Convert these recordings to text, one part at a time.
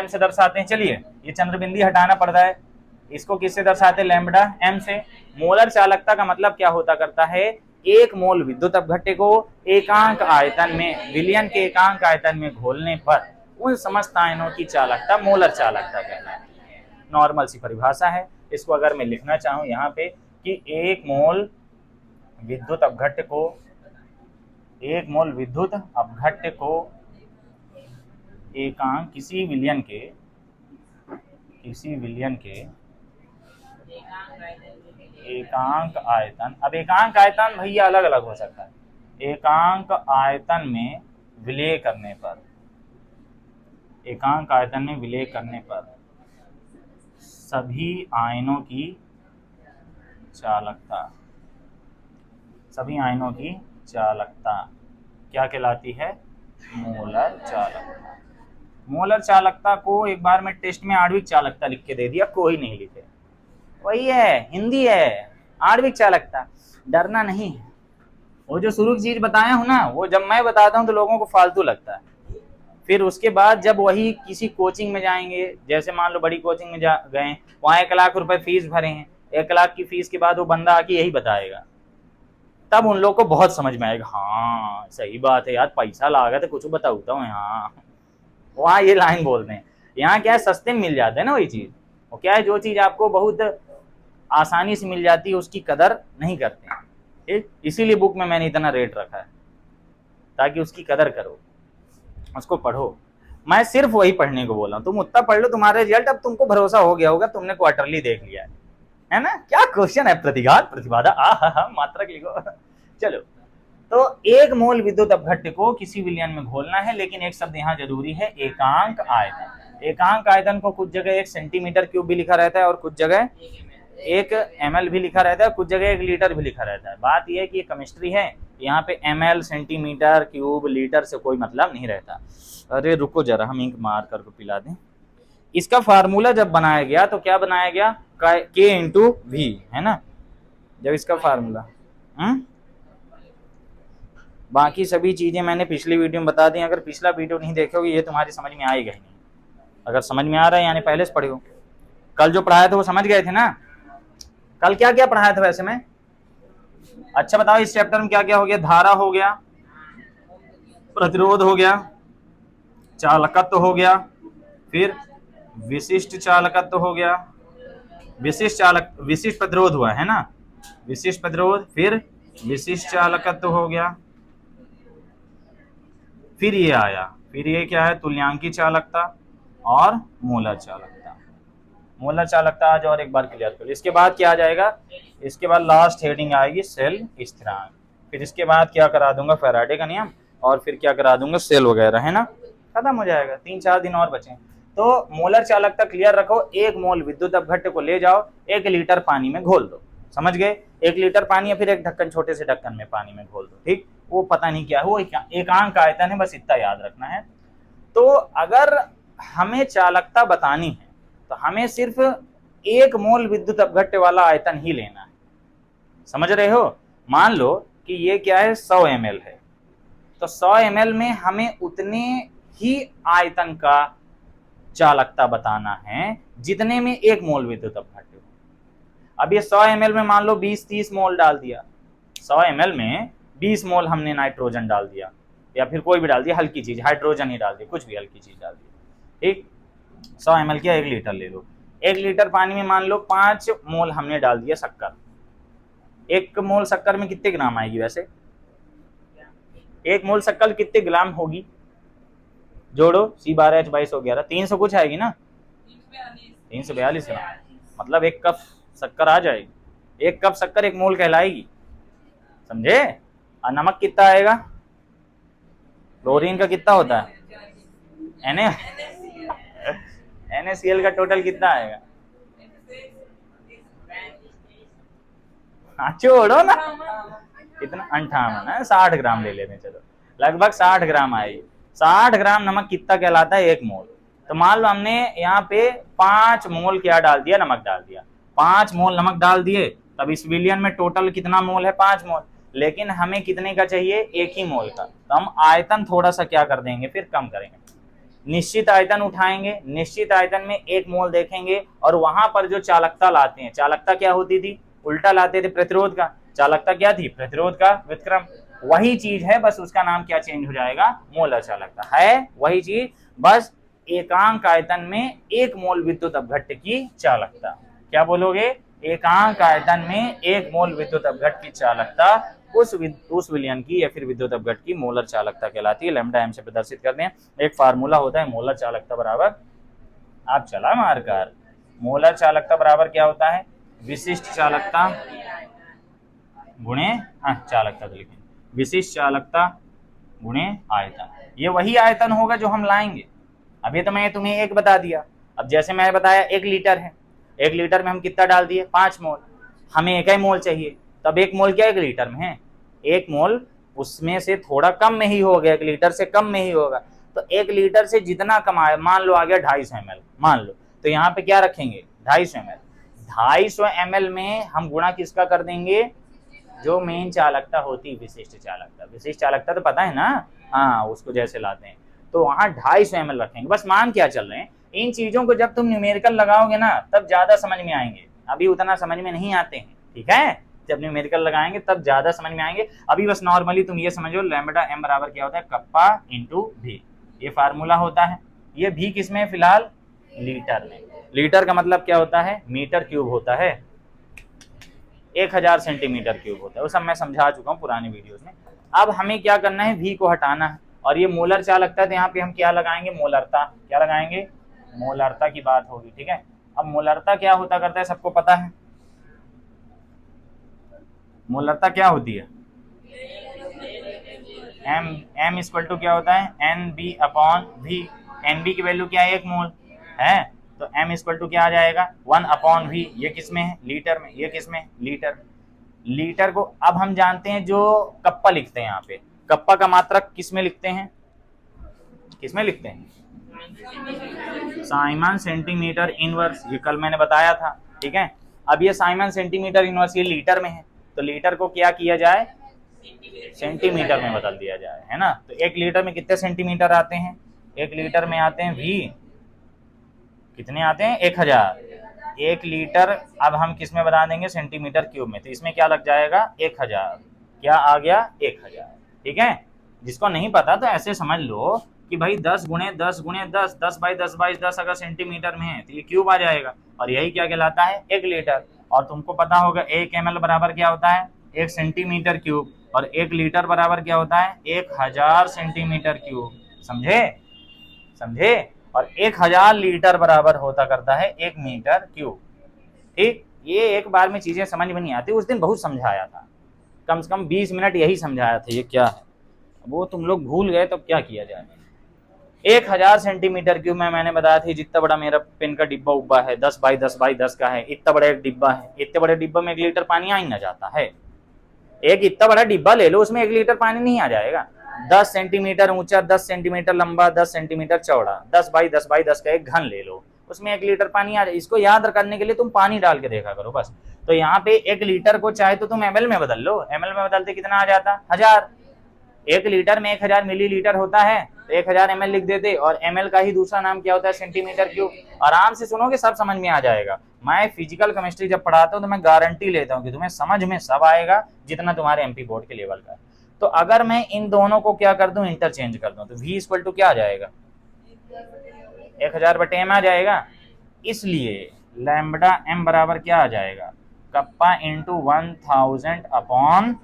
M से दर्शाते हैं। चलिए ये चंद्रबिंदी हटाना पड़ता है, इसको किससे दर्शाते हैं, लैम्बडा एम से। मोलर चालकता का मतलब क्या होता करता है, एक मोल विद्युत अपघट्य को एकांक आयतन में, विलयन के एकांक आयतन में घोलने पर उन समस्त आयनों की चालकता मोलर चालकता कहलाती है। नॉर्मल सी परिभाषा है। इसको अगर मैं लिखना चाहूं यहाँ पे कि एक मोल विद्युत अपघट्य को, एक मोल विद्युत अपघट्य को एकांक किसी विलयन के एकांक आयतन, अब एकांक आयतन भैया अलग अलग हो सकता है, एकांक आयतन में विलय करने पर, एकांक आयतन में विलय करने पर सभी आयनों की चालकता, सभी आयनों की चालकता क्या कहलाती है, मोलर चालकता। मोलर चालकता को एक बार मैं टेस्ट में आणविक चालकता लिख के दे दिया, कोई नहीं लिखे, वही है, हिंदी है, आणविक चालकता, डरना नहीं है। वो जो शुरू की चीज बताया हूं ना, वो जब मैं बताता हूं तो लोगों को फालतू लगता है, फिर उसके बाद जब वही किसी कोचिंग में जाएंगे, जैसे मान लो बड़ी कोचिंग में गए, वहां 1 लाख रुपए फीस भरे हैं, 1 लाख की फीस के बाद वो बंदा आके यही बताएगा, तब उन लोग को बहुत समझ में आएगा, हाँ सही बात है यार, पैसा लागत है, कुछ बताता हूँ यहाँ, वहाँ ये लाइन बोलते हैं। यहाँ क्या है, सस्ते में मिल जाते हैं ना वही चीज, वो क्या है, जो चीज आपको बहुत आसानी से मिल जाती है उसकी कदर नहीं करते हैं, ठीक। इसीलिए बुक में मैंने इतना रेट रखा है ताकि उसकी कदर करो, उसको पढ़ो। मैं सिर्फ वही पढ़ने को बोला हूँ, तुम उतना पढ़ लो, तुम्हारे रिजल्ट अब तुमको भरोसा हो गया होगा, तुमने क्वार्टरली देख लिया है ना। क्या क्वेश्चन है, प्रतिघात प्रतिबाधा, मात्रक लिखो। चलो, तो एक मोल विद्युत अपघट्य को किसी विलयन में घोलना है, लेकिन एक शब्द यहाँ जरूरी है, एकांक आयतन। एकांक आयतन को कुछ जगह 1 सेंटीमीटर क्यूब भी लिखा रहता है और कुछ जगह 1 ml भी लिखा रहता है, कुछ जगह 1 लीटर भी लिखा रहता है। बात यह है कि ये केमिस्ट्री है, यहाँ पे ml, सेंटीमीटर, क्यूब, लीटर से कोई मतलब नहीं रहता। अरे रुको जरा, हम इंक मार कर को पिला दें। इसका फार्मूला जब बनाया गया तो क्या बनाया गया, K इंटू वी, है ना, जब इसका फार्मूला, बाकी सभी चीजें मैंने पिछली वीडियो में बता दी, अगर पिछला वीडियो नहीं देखोगे ये तुम्हारी समझ में आएगा ही नहीं। अगर समझ में आ रहा है यानी पहले से पढ़े हो, कल जो पढ़ाया था वो समझ गए थे ना। कल क्या क्या पढ़ाया था वैसे मैं, अच्छा बताओ, इस चैप्टर में क्या क्या हो गया, धारा हो गया, प्रतिरोध हो गया, चालकत्व हो गया, फिर विशिष्ट चालकत्व हो गया, विशिष्ट प्रतिरोध हुआ है ना, विशिष्ट प्रतिरोध, फिर विशिष्ट चालकत्व हो गया, फिर ये आया, फिर ये क्या है, तुल्यांकी चालकता और मोलर चालकता। मोलर चालकता आज और एक बार क्लियर कर लो। इसके बाद क्या आ जाएगा, इसके बाद लास्ट हेडिंग आएगी सेल स्थिरांक, फिर इसके बाद क्या करा दूंगा, फैराडे का नियम, और फिर क्या करा दूंगा, सेल वगैरह, है ना, खत्म हो जाएगा। 3-4 दिन और बचे। तो मोलर चालकता क्लियर रखो, एक मोल विद्युत अपघट्य को ले जाओ, 1 लीटर पानी में घोल दो, समझ गए, 1 लीटर पानी या फिर एक ढक्कन, छोटे से ढक्कन में पानी में घोल दो, ठीक। वो पता नहीं क्या है, वो एकांक आयतन है, बस इतना याद रखना है। तो अगर हमें चालकता बतानी है तो हमें सिर्फ 1 मोल विद्युत अपघट्य वाला आयतन ही लेना है, समझ रहे हो। मान लो कि ये क्या है, 100 ml है, तो 100 ml में हमें उतने ही आयतन का चालकता बताना है जितने में 1 मोल विद्युत अपघट्य हो। अब ये 100 ml में मान लो 20-30 मोल डाल दिया, 100 ml में 20 मोल हमने नाइट्रोजन डाल दिया, या फिर कोई भी डाल दिया, हल्की चीज, हाइड्रोजन ही डाल दिया, कुछ भी हल्की चीज डाल दी, ठीक। 100 ml किया, 1 लीटर ले लो, 1 लीटर पानी में मान लो 5 मोल हमने डाल दिया शक्कर। 1 मोल शक्कर में कितने ग्राम आएगी वैसे, 1 मोल शक्कर कितने ग्राम होगी, जोड़ो, C12H22 हो गया, 300 कुछ आएगी ना, 342 ग्राम, मतलब 1 कप शक्कर आ जाएगी। 1 कप शक्कर 1 मोल कहलाएगी, समझे। और नमक कितना आएगा, क्लोरीन का कितना होता है, NaCl का टोटल कितना आएगा, छोड़ो ना, कितना, 58 है, 60 ग्राम ले लेते हैं, चलो लगभग 60 ग्राम आएगी। 60 ग्राम नमक कितना कहलाता है, 1 मोल। तो मान लो हमने यहाँ पे 5 मोल क्या डाल दिया, नमक डाल दिया, 5 मोल नमक डाल दिए, तब इस विलियन में टोटल कितना मोल है, 5 मोल, लेकिन हमें कितने का चाहिए, 1 ही मोल का। तो हम आयतन थोड़ा सा क्या कर देंगे, फिर कम करेंगे, निश्चित आयतन उठाएंगे, निश्चित आयतन में एक मोल देखेंगे और वहां पर जो चालकता लाते हैं, चालकता क्या होती थी, उल्टा लाते थे प्रतिरोध का, चालकता क्या थी, प्रतिरोध का व्युत्क्रम, वही चीज है, बस उसका नाम क्या चेंज हो जाएगा, मोलर चालकता है वही चीज, बस एकांक आयतन में एक मोल विद्युत अपघट्ट की चालकता, क्या बोलोगे, एकांक आयतन में एक मोल विद्युत अपघट्ट की चालकता उस विलयन की या फिर विद्युत अपघट्ट की मोलर चालकता कहलाती है। लैम्डा एम से प्रदर्शित करते हैं। एक फार्मूला होता है मोलर चालकता बराबर, आप चला मारकर, मोलर चालकता बराबर क्या होता है, विशिष्ट चालकता गुणे चालकता, तो लिखें विशिष्ट चालकता गुणे आयतन, ये वही आयतन होगा जो हम लाएंगे। अभी तो मैं तुम्हें एक बता दिया, अब जैसे मैंने बताया 1 लीटर है, 1 लीटर में हम कितना डाल दिए, 5 मोल, हमें 1 ही मोल चाहिए, तब 1 मोल क्या 1 लीटर में है, 1 मोल उसमें से थोड़ा कम में ही होगा, 1 लीटर से कम में ही होगा, तो 1 लीटर से जितना कम आए, मान लो आ गया 250 ml, मान लो, तो यहाँ पे क्या रखेंगे 250 ml, 250 ml में हम गुणा किसका कर देंगे, जो मेन चालकता होती है विशिष्ट चालकता, विशिष्ट चालकता तो पता है ना, हाँ उसको जैसे लाते हैं, तो वहां 250 ml रखेंगे। बस मान क्या चल रहे हैं, इन चीजों को जब तुम न्यूमेरिकल लगाओगे ना तब ज्यादा समझ में आएंगे, अभी उतना समझ में नहीं आते हैं, ठीक है, जब न्यूमेरिकल लगाएंगे तब ज्यादा समझ में आएंगे। अभी बस नॉर्मली तुम ये समझो लैम्बडा एम बराबर क्या होता है, कप्पा इंटू भी, ये फार्मूला होता है, ये भी किसमें फिलहाल, लीटर में, लीटर का मतलब क्या होता है, मीटर क्यूब होता है, 1000 सेंटीमीटर क्यूब होता है, वो सब मैं समझा चुका हूँ पुराने वीडियोस में। अब हमें क्या करना है, भी को हटाना है, और ये मोलर चालकता है तो यहाँ पे हम क्या लगाएंगे, मोलरता, क्या लगाएंगे, मोलरता की बात होगी, ठीक है। अब मोलरता क्या होता करता है, सबको पता है, मोलरता क्या होती है, एम इक्वल टू क्या होता है, N B upon V, N B की वैल्यू क्या है, 1 मोल है, तो m इक्वल टू क्या आ जाएगा, 1 अपॉन वी, ये किसमें है, लीटर में, ये किसमें, लीटर, लीटर को अब हम जानते हैं, जो कप्पा लिखते हैं यहाँ पे, कप्पा का मात्रक किसमें लिखते हैं, किसमें लिखते हैं, साइमन सेंटीमीटर इनवर्स, ये कल मैंने बताया था, ठीक है। अब ये साइमन सेंटीमीटर इनवर्स ये लीटर में है, तो लीटर को क्या किया जाए, सेंटीमीटर में बदल दिया जाए, है ना, तो 1 लीटर में कितने सेंटीमीटर आते हैं, 1 लीटर में आते हैं भी, कितने आते हैं, 1000, 1 लीटर, अब हम किस में बता देंगे, सेंटीमीटर क्यूब में, तो इसमें क्या लग जाएगा, 1000, क्या आ गया, 1000, ठीक है। जिसको नहीं पता तो ऐसे समझ लो कि भाई 10 गुणे 10 गुणे 10, 10 बाई 10 बाई 10 अगर सेंटीमीटर में है तो ये क्यूब आ जाएगा, और यही क्या कहलाता है, 1 लीटर। और तुमको पता होगा 1 ml बराबर क्या होता है, 1 सेंटीमीटर क्यूब, और 1 लीटर बराबर क्या होता है, 1000 सेंटीमीटर क्यूब, समझे, समझे, और 1000 लीटर बराबर होता करता है 1 मीटर क्यूब, ठीक। ये एक बार में चीजें समझ में नहीं आती, उस दिन बहुत समझाया था, कम से कम 20 मिनट यही समझाया था, ये क्या है, वो तुम लोग भूल गए, तो क्या किया जाए। 1000 सेंटीमीटर क्यूब में मैंने बताया था, जितना बड़ा मेरा पेन का डिब्बा उब्बा है, 10 बाई 10 बाई 10 का है, इतना बड़ा एक डिब्बा है, इतने बड़े डिब्बा में 1 लीटर पानी आ ही ना जाता है, एक इतना बड़ा डिब्बा ले लो, उसमें 1 लीटर पानी नहीं आ जाएगा, 10 सेंटीमीटर ऊंचा, 10 सेंटीमीटर लंबा, 10 सेंटीमीटर चौड़ा, 10 बाई 10 बाई 10 का एक घन ले लो, उसमें 1 लीटर पानी आ जाए। इसको याद करने के लिए तुम पानी डाल के देखा करो बस। तो यहाँ पे 1 लीटर को चाहे तो तुम ml में बदल लो, ml में बदलते कितना आ जाता, 1000, 1 लीटर में 1000 मिलीलीटर होता है, तो 1000 ml लिख देते, और ml का ही दूसरा नाम क्या होता है, सेंटीमीटर क्यूब। आराम से सुनोगे सब समझ में आ जाएगा। मैं फिजिकल केमिस्ट्री जब पढ़ाता हूँ तो मैं गारंटी लेता हूँ कि तुम्हें समझ में सब आएगा, जितना तुम्हारे एमपी बोर्ड के लेवल का है। तो अगर मैं इन दोनों को क्या कर दूं, इंटरचेंज कर दूं, तो v इक्वल टू क्या आ जाएगा, 1000/m आ जाएगा। इसलिए लैम्बडा m बराबर क्या आ जाएगा, कप्पा इंटू 1000 अपॉन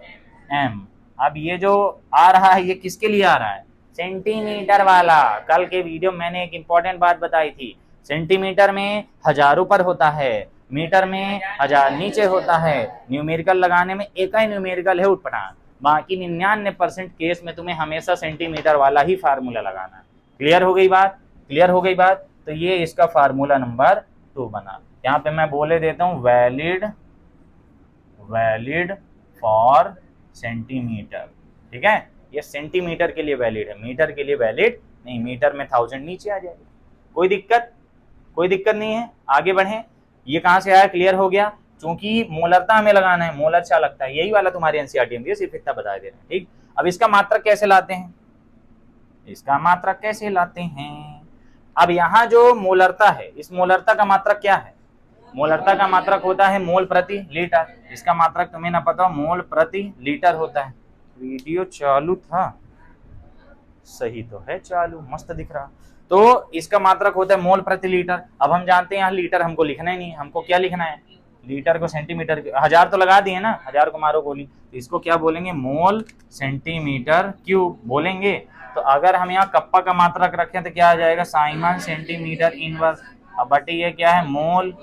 m। अब ये जो आ रहा है ये किसके लिए आ रहा है, सेंटीमीटर वाला। कल के वीडियो मैंने एक इंपॉर्टेंट बात बताई थी, सेंटीमीटर में 1000 ऊपर होता है, मीटर में 1000 नीचे होता है। न्यूमेरिकल लगाने में एक ही न्यूमेरिकल है उठपटांग, बाकी 99% केस में तुम्हें हमेशा सेंटीमीटर वाला ही फार्मूला लगाना है। क्लियर हो गई बात, क्लियर हो गई बात। तो ये इसका फार्मूला नंबर 2 बना। यहाँ पे मैं बोले देता हूँ वैलिड फॉर सेंटीमीटर, ठीक है। ये सेंटीमीटर के लिए वैलिड है, मीटर के लिए वैलिड नहीं, मीटर में 1000 नीचे आ जाएगा। कोई दिक्कत, कोई दिक्कत नहीं है, आगे बढ़े। ये कहाँ से आया, क्लियर हो गया। क्योंकि मोलरता हमें लगाना है, मोलर अच्छा लगता है, यही वाला तुम्हारे एनसीईआरटी में सिर्फ इतना बता दे रहे हैं, ठीक। अब इसका मात्रक कैसे लाते हैं, इसका मात्रक कैसे लाते हैं, अब यहाँ जो मोलरता है, इस मोलरता का मात्रक क्या है? मोलरता का मात्रक होता है मोल प्रति लीटर। इसका मात्रक तुम्हें ना पता हो, मोल प्रति लीटर होता है। वीडियो चालू था, सही तो है चालू, मस्त दिख रहा। तो इसका मात्रक होता है मोल प्रति लीटर। अब हम जानते हैं यहाँ लीटर हमको लिखना ही नहीं, हमको क्या लिखना है? लीटर को सेंटीमीटर, 1000 तो लगा दिए ना, 1000 को मारो गोली, तो इसको क्या बोलेंगे? मोल सेंटीमीटर क्यूब बोलेंगे। तो अगर हम यहाँ कप्पा का मात्रक रखें तो क्या आ जाएगा? Simon centimetre inverse. अब बटे ये क्या है? मोल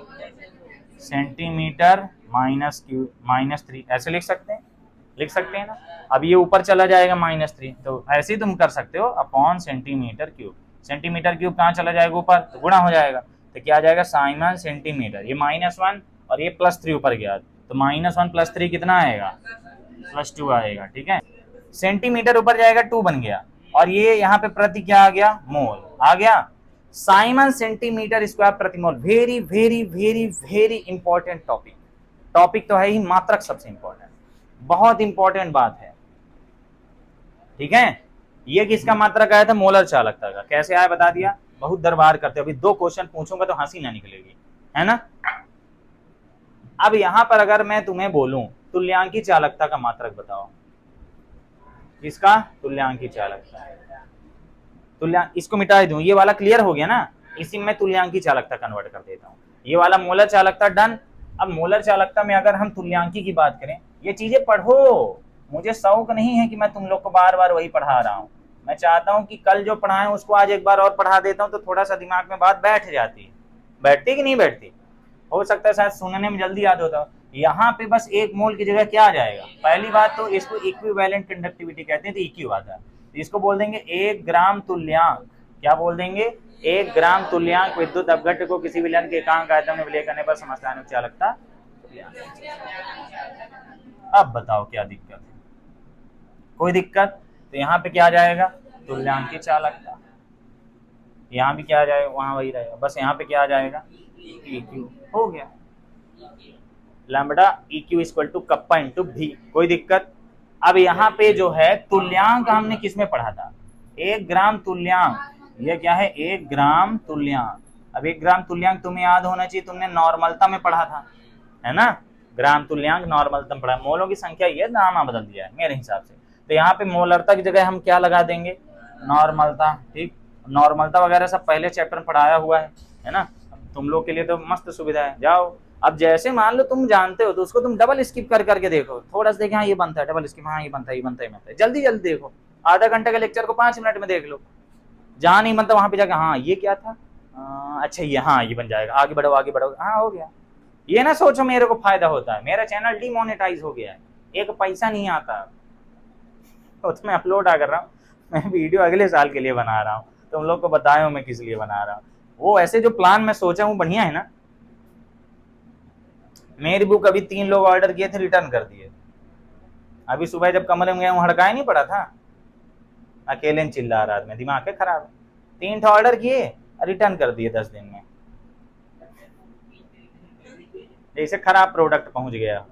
सेंटीमीटर -3, ऐसे लिख सकते हैं ना। अब ये ऊपर चला जाएगा -3, तो ऐसे ही तुम कर सकते हो, upon centimetre cube. Centimetre cube कहाँ चला जाएगा? ऊपर, तो गुणा हो जाएगा। तो क्या आ जाएगा? साइमन सेंटीमीटर, ये -1 और ये +3 ऊपर गया, तो -1 + 3 कितना आएगा? +2 आएगा। ठीक है, सेंटीमीटर ऊपर जाएगा 2 बन गया, और ये यहाँ पे प्रति क्या आ गया? मोल आ गया। साइमन सेंटीमीटर स्क्वायर प्रति mole. Very very very very important topic तो है ही, मात्रक सबसे इंपॉर्टेंट, बहुत इंपॉर्टेंट बात है। ठीक है, ये किसका मात्रक आया था? मोलर चालकता का। कैसे आया बता दिया, बहुत दरबार करते हो। अभी 2 क्वेश्चन पूछूंगा तो हंसी ना निकलेगी, है ना। अब यहां पर अगर मैं तुम्हें बोलूं तुल्यांकी चालकता का मात्रक बताओ, किसका? तुल्यांकी चालकता। इसको मिटा दूं, ये वाला क्लियर हो गया ना, इसी में तुल्यांकी चालकता कन्वर्ट कर देता हूं। ये वाला मोलर चालकता डन। अब मोलर चालकता में अगर हम तुल्यांकी की बात करें, ये चीजें पढ़ो, मुझे शौक नहीं है कि मैं तुम लोग को बार बार वही पढ़ा रहा हूँ। मैं चाहता हूँ कि कल जो पढ़ाएं उसको आज एक बार और पढ़ा देता हूँ, तो थोड़ा सा दिमाग में बात बैठ जाती है। बैठती कि नहीं बैठती? हो सकता है शायद सुनने में जल्दी याद होता हो। यहाँ पे बस 1 मोल की जगह क्या आ जाएगा? पहली बात तो इसको इक्विवेलेंट कंडक्टिविटी कहते हैं, तो इक्यू आता है, तो इसको बोल देंगे 1 ग्राम तुल्यांक। क्या बोल देंगे? 1 ग्राम तुल्यांक विद्युत अपघट्य को किसी विलयन के एकांक आयतन में विलय करने पर समस्थानिक चालकता। अब बताओ क्या दिक्कत है? कोई दिक्कत? तो यहाँ पे क्या आ जाएगा? तुल्यांकी चालकता। यहाँ भी क्या आ जाएगा? वहां वही रहेगा, बस यहाँ पे क्या आ जाएगा? EQ हो गया। Lambda EQ = kappa × V। कोई दिक्कत? अब यहाँ पे जो है तुल्यांक हमने किस में पढ़ा था? 1 ग्राम तुल्यांक। ये क्या है? 1 ग्राम तुल्यांक। अब 1 ग्राम तुल्यांक तुम्हें याद होना चाहिए, तुमने नॉर्मलता में पढ़ा था, है ना। ग्राम तुल्यांक नॉर्मलता में पढ़ा, मोलों की संख्या ये नाम बदल दिया है मेरे हिसाब से। तो यहाँ पे मोलरता की जगह हम क्या लगा देंगे? नॉर्मलता। ठीक, नॉर्मलता वगैरह सब पहले चैप्टर में पढ़ाया हुआ है ना। तुम लोग के लिए तो मस्त सुविधा है, जाओ। अब जैसे मान लो तुम जानते हो तो उसको तुम डबल स्किप कर करके देखो, थोड़ा सा देखें, हाँ ये बनता है, डबल स्किप, हाँ ये बनता है, ये बनता है, जल्दी जल्दी देखो। आधा घंटे के लेक्चर को 5 मिनट में देख लो। जहाँ नहीं बनता वहां पे जाकर हाँ ये क्या था, अच्छा ये, हाँ ये बन जाएगा, आगे बढ़ो आगे बढ़ो, हाँ हो गया। ये ना सोचो मेरे को फायदा होता है, मेरा चैनल डिमोनेटाइज हो गया है, एक पैसा नहीं आता। तो मैं अपलोड कर रहा हूँ, मैं वीडियो अगले साल के लिए बना रहा हूँ, तुम लोग को बताया हूँ मैं किस लिए बना रहा हूँ। वो ऐसे जो प्लान मैं सोचा हूँ बढ़िया है ना। मेरी बुक अभी 3 लोग ऑर्डर किए थे, रिटर्न कर दिए। अभी सुबह जब कमरे में गया हूँ हड़काए नहीं पड़ा था, अकेले चिल्ला रहा था, मैं दिमाग है खराब। 3 ऑर्डर किए, रिटर्न कर दिए 10 दिन में, जैसे खराब प्रोडक्ट पहुंच गया।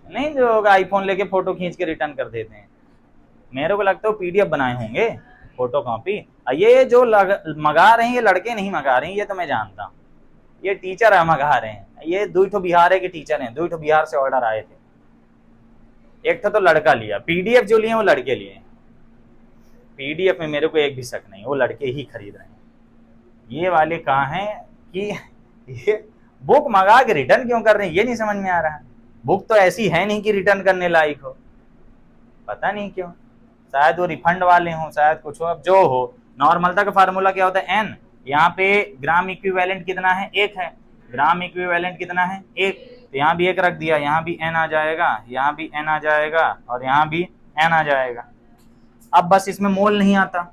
नहीं जो आईफोन लेके फोटो खींच के रिटर्न कर देते हैं, मेरे को लगता है PDF बनाए होंगे, फोटो कॉपी। ये जो मंगा रहे हैं ये लड़के नहीं मंगा रहे हैं, ये तो मैं जानता हूँ, ये टीचर है मंगा रहे हैं। ये 2 बिहार के टीचर हैं, 2 बिहार से ऑर्डर आए थे। एक था तो लड़का लिया, PDF जो लिए वो लड़के लिए। PDF में मेरे को एक भी शक नहीं, वो लड़के ही खरीद रहे हैं। ये वाले कहाँ हैं कि ये बुक मंगा के रिटर्न क्यों कर रहे हैं, ये नहीं समझ में आ रहा है। बुक तो ऐसी है नहीं कि रिटर्न करने लायक हो, पता नहीं क्यों, शायद वो रिफंड वाले हों, शायद कुछ हो। अब जो हो, नॉर्मलता का फार्मूला क्या होता है? N। यहाँ पे ग्राम इक्विवेलेंट कितना है? 1 है। ग्राम इक्विवेलेंट कितना है? 1। तो यहाँ भी 1 रख दिया, यहाँ भी N आ जाएगा, यहाँ भी N आ जाएगा, और यहाँ भी N आ जाएगा। अब बस इसमें मोल नहीं आता,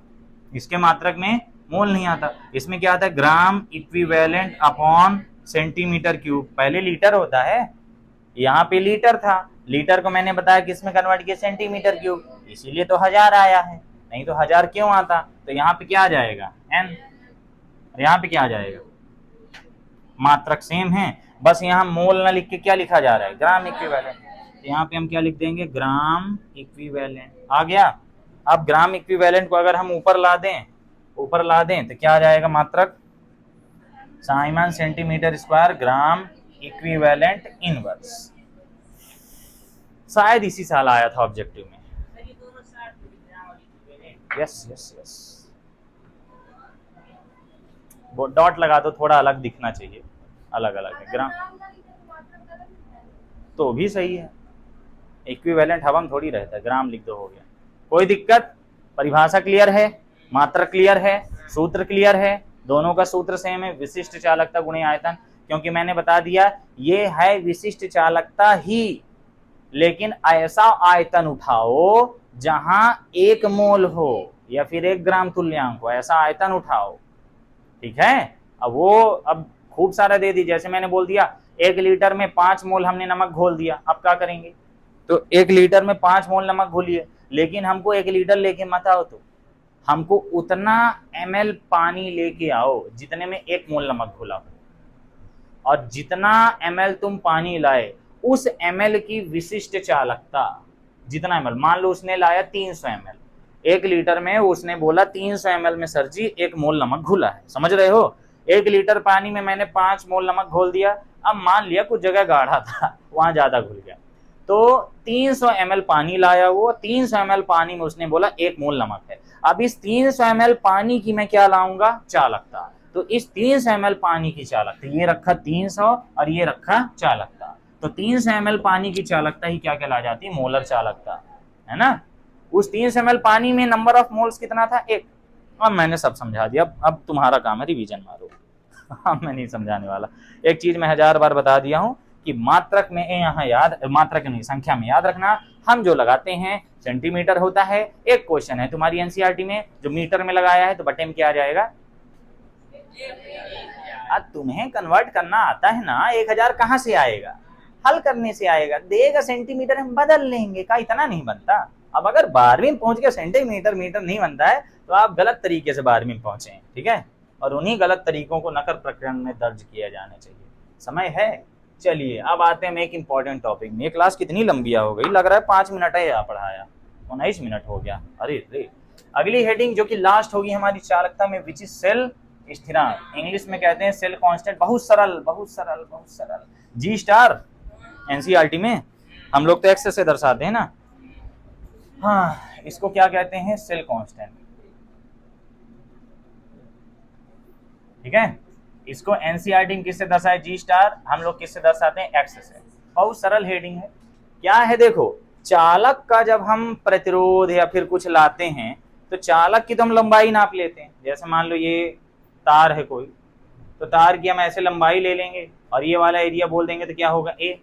इसके मात्रक में मोल नहीं आता। इसमें क्या आता है? Gram equivalent upon centimetre cube. पहले लीटर होता है, यहाँ पे लीटर था, लीटर को मैंने बताया किसमें कन्वर्ट किया? सेंटीमीटर क्यूब, इसीलिए तो 1000 आया है, नहीं तो 1000 क्यों आता? तो यहाँ पे क्या आ जाएगा? N। यहाँ पे क्या आ जाएगा? मात्रक सेम है, बस यहाँ मोल ना लिख के क्या लिखा जा रहा है? Gram equivalent. तो यहाँ पे हम क्या लिख देंगे? Gram equivalent. आ गया। अब ग्राम इक्विवेलेंट को अगर हम ऊपर ला दें तो क्या आ जाएगा मात्रक, Simon centimetre square gram equivalent inverse. शायद इसी साल आया था ऑब्जेक्टिव में। यस यस यस, वो डॉट लगा दो, थोड़ा अलग दिखना चाहिए, अलग अलग है ग्राम तो भी सही है। इक्विवेलेंट हवा में थोड़ी रहता है, ग्राम लिख दो, हो गया। कोई दिक्कत? परिभाषा क्लियर है, मात्रा क्लियर है, सूत्र क्लियर है, दोनों का सूत्र सेम है, विशिष्ट चालकता गुणे आयतन। क्योंकि मैंने बता दिया ये है विशिष्ट चालकता ही, लेकिन ऐसा आयतन उठाओ जहां 1 मोल हो या फिर 1 ग्राम तुल्यांक हो, ऐसा आयतन उठाओ, ठीक है। अब खूब सारा दे दी, जैसे मैंने बोल दिया 1 लीटर में 5 मोल हमने नमक घोल दिया, अब क्या करेंगे, तो 1 लीटर में 5 मोल नमक घोलिए, लेकिन हमको 1 लीटर लेके मत आओ, तो हमको उतना ml पानी लेके आओ जितने में 1 मोल नमक घोला हो, और जितना ml तुम पानी लाए उस ml की विशिष्ट चालकता, जितना ml, मान लो उसने लाया 300 ml, 1 लीटर में उसने बोला 300 ml में सर जी 1 मोल नमक घुला है, समझ रहे हो। 1 लीटर पानी में मैंने 5 मोल नमक घोल दिया, अब मान लिया कुछ जगह गाढ़ा था वहां ज्यादा घुल गया, तो 300 ml पानी लाया, वो 300 ml पानी में उसने बोला 1 मोल नमक है। अब इस 300 ml पानी की मैं क्या लाऊंगा, चालकता, तो इस 300 ml पानी की चालकता, ये रखा 300 और ये रखा चालकता, तो 300 ml पानी की चालकता ही क्या कहला जाती है, मोलर चालकता, है ना। उस 300 ml पानी में नंबर ऑफ मोल्स कितना था, 1। अब मैंने सब समझा दिया, अब तुम्हारा काम है रिवीजन मारो अब मैं नहीं समझाने वाला, एक चीज मैं 1000 बार बता दिया हूं कि मात्रक में यहाँ याद, मात्रक नहीं संख्या में याद रखना, हम जो लगाते हैं सेंटीमीटर होता है। एक क्वेश्चन है तुम्हारी एनसीईआरटी में जो मीटर में लगाया है, तो बटे में क्या आ जाएगा, अब तुम्हें कन्वर्ट करना आता है ना, 1000 कहां से आएगा, हल करने से आएगा, देगा सेंटीमीटर हम बदल लेंगे, का इतना नहीं बनता। अब अगर 12वीं में पहुंच के सेंटीमीटर मीटर नहीं बनता है तो आप गलत तरीके से 12वीं में पहुंचे हैं, ठीक है, और उन्हीं गलत तरीकों को नकर प्रकरण में दर्ज किया जाना चाहिए। समय है, चलिए अब आते हैं एक इंपॉर्टेंट टॉपिक में। ये क्लास कितनी लंबी हो गई, लग रहा है 5 मिनट है या पढ़ाया, 19 मिनट हो गया, अरे रे। अगली हेडिंग जो कि लास्ट होगी हमारी चालकता में, विच इज सेल स्थिरांक, इंग्लिश में कहते हैं सेल कांस्टेंट, बहुत सरल बहुत सरल बहुत सरल, जी स्टार। एनसीईआरटी में हम लोग तो एक्स से दर्शाते हैं ना, हाँ, इसको क्या कहते हैं, सेल कांस्टेंट, ठीक है। इसको एनसीईआरटी में किससे दर्शाए, जी स्टार, हम लोग किससे दर्शाते हैं, एक्स से। बहुत सरल हेडिंग है, क्या है देखो, चालक का जब हम प्रतिरोध या फिर कुछ लाते हैं तो चालक की तो हम लंबाई नाप लेते हैं, जैसे मान लो ये तार है कोई, तो तार की हम ऐसे लंबाई ले लेंगे और ये वाला एरिया बोल देंगे तो क्या होगा, ए।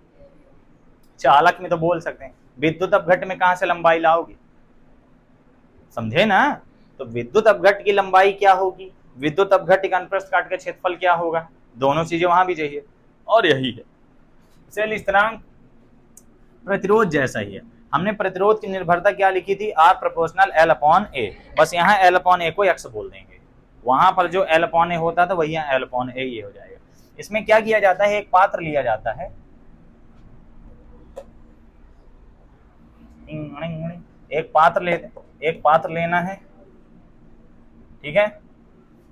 चालक में तो बोल सकते हैं, विद्युत अपघट्ट में कहां से लंबाई लाओगे, समझे ना। तो विद्युत अपघट्ट की लंबाई क्या होगी, विद्युत अपघट्ट का अनुप्रस्थ काट का क्षेत्रफल क्या होगा, दोनों चीजें वहां भी चाहिए, और यही है सेल स्थिरांक, प्रतिरोध जैसा ही है। हमने प्रतिरोध की निर्भरता क्या लिखी थी, आर प्रोपोर्शनल एल अपॉन ए, बस यहाँ एल अपॉन ए को एक्स बोल देंगे, वहां पर जो एल अपॉन ए होता था वही यहाँ एल अपॉन ए ये हो जाएगा। इसमें क्या किया जाता है, एक पात्र लिया जाता है, एक पात्र लेना है, ठीक है,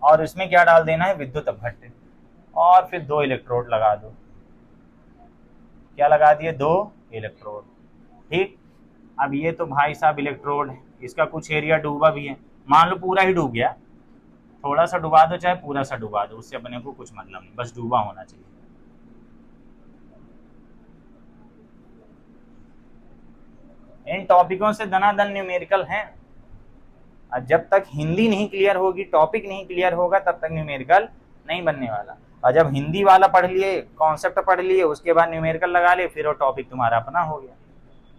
और इसमें क्या डाल देना है, विद्युत अपघट्ट, और फिर 2 इलेक्ट्रोड लगा दो, क्या लगा दिए, 2 इलेक्ट्रोड, ठीक। अब ये तो भाई साहब इलेक्ट्रोड है, इसका कुछ एरिया डूबा भी है, मान लो पूरा ही डूब गया, थोड़ा सा डुबा दो चाहे पूरा सा डुबा दो, उससे अपने को कुछ मतलब नहीं, बस डूबा होना चाहिए। इन टॉपिकों से दनादन न्यूमेरिकल हैं, और जब तक हिंदी नहीं क्लियर होगी, टॉपिक नहीं क्लियर होगा, तब तक न्यूमेरिकल नहीं बनने वाला। और जब हिंदी वाला पढ़ लिए, कॉन्सेप्ट पढ़ लिए, उसके बाद न्यूमेरिकल लगा लिए, फिर वो टॉपिक तुम्हारा अपना हो गया।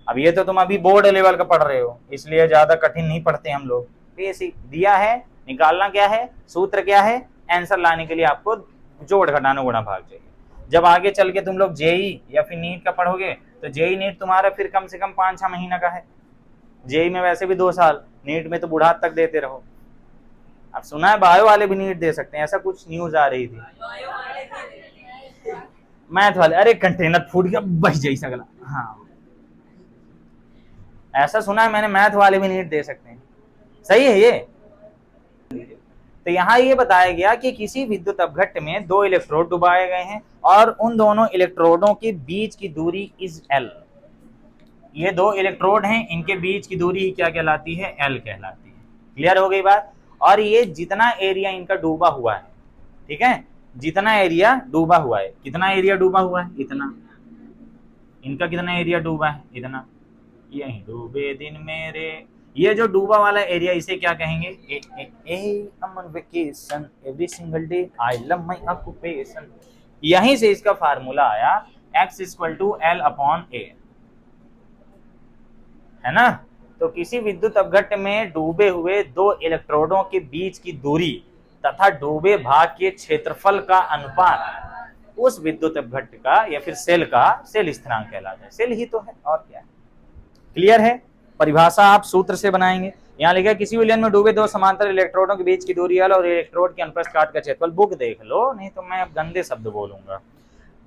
अब ये तो तुम अभी बोर्ड लेवल का पढ़ रहे हो, इसलिए ज्यादा कठिन नहीं पढ़ते हम लोग, बेसिक दिया है, निकालना क्या है, सूत्र क्या है, आंसर लाने के लिए आपको जोड़ घटाना गुणा भाग चाहिए। जब आगे चल के तुम लोग जेई या फिर नीट का पढ़ोगे, तो जेई नीट तुम्हारा फिर कम से कम 5-6 महीना का है, जेई में वैसे भी 2 साल, नीट में तो बुढ़ात तक देते रहो। अब सुना है बायो वाले भी नीट दे सकते हैं, ऐसा कुछ न्यूज आ रही थी, मैथ वाले, अरे कंटेनर फूट गया बच जाई सगला, हाँ ऐसा सुना है मैंने, मैथ वाले भी नीट दे सकते हैं, सही है ये। तो यहाँ ये बताया गया कि किसी विद्युत अपघट्ट में दो इलेक्ट्रोड डुबाए गए हैं और उन दोनों इलेक्ट्रोडों के बीच की दूरी इज एल। ये दो इलेक्ट्रोड हैं, इनके बीच की दूरी क्या कहलाती है? एल कहलाती है। क्लियर हो गई बात। और ये जितना एरिया इनका डूबा हुआ है, ठीक है, जितना एरिया डूबा हुआ है, कितना एरिया डूबा हुआ है? इतना। इनका कितना एरिया डूबा है? इतना। यही डूबे दिन मेरे, ये जो डूबा वाला एरिया इसे क्या कहेंगे? I'm on vacation every single day I love my occupation. यहीं से इसका फार्मूला आया x = L/A, है ना। तो किसी विद्युत अपघट्ट में डूबे हुए दो इलेक्ट्रोडों के बीच की दूरी तथा डूबे भाग के क्षेत्रफल का अनुपात उस विद्युत अपघट्ट का या फिर सेल का सेल स्थिरांक कहलाता है। सेल ही तो है, और क्या है। क्लियर है। परिभाषा आप सूत्र से बनाएंगे। यहाँ लिखा है किसी विलयन में डूबे दो समांतर इलेक्ट्रोडों के बीच की दूरी L और इलेक्ट्रोड के अनुप्रस्थ काट का क्षेत्रफल। बुक देख लो, नहीं तो मैं अब गंदे शब्द बोलूंगा।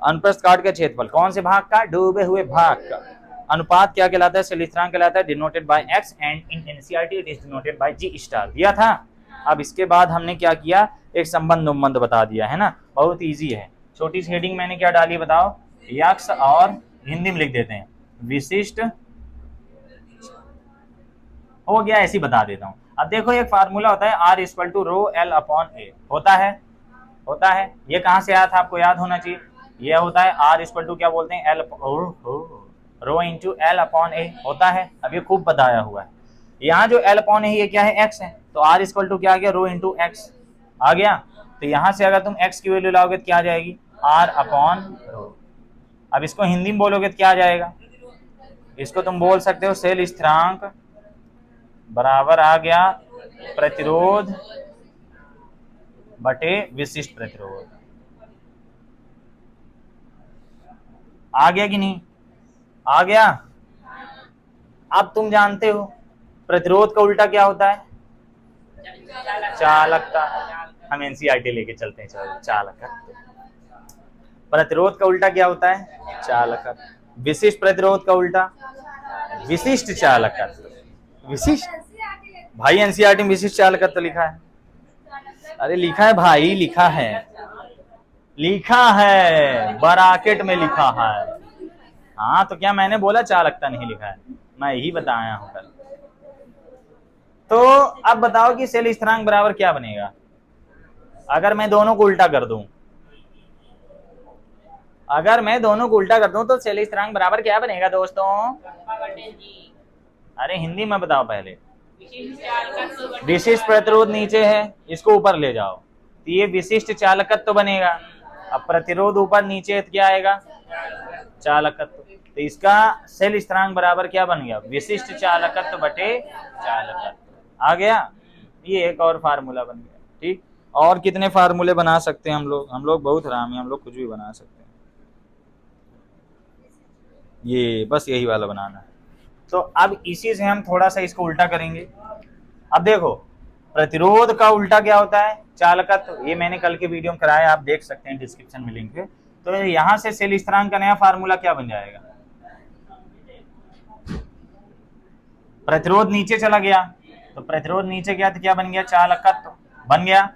अनुप्रस्थ काट का क्षेत्रफल कौन से भाग का? डूबे हुए भाग का। अनुपात क्या कहलाता है? सेल स्थिरांक कहलाता है, denoted by x and in NCERT it is denoted by g* दिया था। अब इसके बाद हमने क्या किया? एक संबंध उम्बंध बता दिया, है ना। बहुत इजी है। छोटी सी हेडिंग मैंने क्या डाली बताओ? यक्ष, और हिंदी में लिख देते हैं विशिष्ट, हो गया, ऐसे ही बता देता हूं। अब देखो एक फार्मूला होता है R = ρL/A, होता है। ये कहां से आया था? आपको याद होना चाहिए। ये होता है R = क्या बोलते हैं? ρ×L/A होता है। अब ये खूब बताया हुआ है। यहाँ जो L/A ये क्या है? x है। तो R = क्या आ गया? ρ×x आ गया। तो यहां से अगर तुम x की वैल्यू लाओगे तो क्या आ जाएगी? R/ρ। अब इसको हिंदी में बोलोगे तो क्या आ जाएगा? इसको तुम बोल सकते हो सेल स्थिरांक बराबर आ गया प्रतिरोध बटे विशिष्ट प्रतिरोध। आ गया कि नहीं? आ गया। अब तुम जानते हो प्रतिरोध का उल्टा क्या होता है? चालकता। हम एनसीईआरटी लेके चलते हैं, चलो। चालकत्व। प्रतिरोध का उल्टा क्या होता है? चालकत्व। विशिष्ट प्रतिरोध का उल्टा? विशिष्ट चालकत्व। विशिष्ट भाई, एनसीईआरटी में विशिष्ट चालकत्व लिखा है। अरे लिखा है भाई, लिखा है ब्रैकेट में लिखा है। हाँ, तो क्या मैंने बोला चालकता नहीं लिखा है? मैं यही बताया हूं कल। तो अब बताओ कि सेल स्थिरांक बराबर क्या बनेगा अगर मैं दोनों को उल्टा कर दूं? तो सेल स्थिरांक बराबर क्या बनेगा दोस्तों? अरे हिंदी में बताओ पहले। विशिष्ट प्रतिरोध नीचे है, इसको ऊपर ले जाओ तो ये विशिष्ट चालकत्व बनेगा। अब प्रतिरोध ऊपर नीचे है तो क्या आएगा? चालकत्व। तो इसका सेल स्थिरांक बराबर क्या बन गया? विशिष्ट चालकत्व बटे चालकत्व। आ गया। ये एक और फार्मूला बन गया। ठीक। और कितने फार्मूले बना सकते हैं हम लोग बहुत हरामी हैं, हम लोग कुछ भी बना सकते हैं। ये बस यही वाला बनाना है। तो अब इसी से हम थोड़ा सा इसको उल्टा करेंगे। अब देखो प्रतिरोध का उल्टा क्या होता है? चालकत्व। ये मैंने कल के वीडियो में कराया, आप देख सकते हैं, डिस्क्रिप्शन में लिंक है। तो यहां से सेल स्थिरांक का नया फार्मूला क्या बन जाएगा? प्रतिरोध नीचे चला गया, तो प्रतिरोध नीचे गया तो क्या बन गया? चालकत्व बन गया।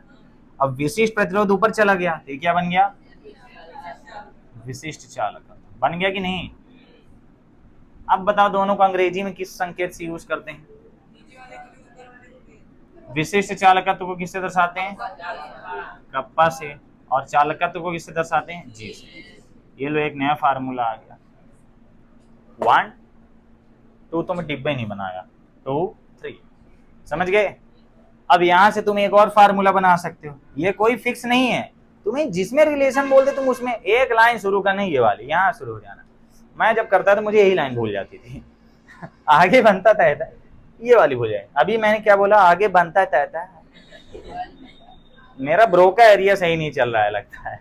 अब विशिष्ट प्रतिरोध ऊपर चला गया तो क्या बन गया? विशिष्ट चालकत्व बन गया कि नहीं? अब बताओ दोनों को अंग्रेजी में किस संकेत से यूज करते हैं? विशिष्ट चालकत्व को किससे दर्शाते हैं? कप्पा से। और चालकत्व को किससे दर्शाते हैं? जी से। ये लो एक नया फार्मूला आ गया। 1 2 तो मैं डिब्बे नहीं बनाया, 2 3 समझ गए। अब यहां से तुम एक और फार्मूला बना सकते हो। ये कोई फिक्स नहीं है, तुम्हें जिसमें रिलेशन बोलते तुम उसमें एक लाइन शुरू करनी, ये वाली यहां शुरू हो जाना। मैं जब करता था मुझे यही लाइन भूल जाती थी आगे बनता था ये वाली भूल जाए। अभी मैंने क्या बोला? आगे बनता था। मेरा ब्रोका एरिया सही नहीं चल रहा है लगता है।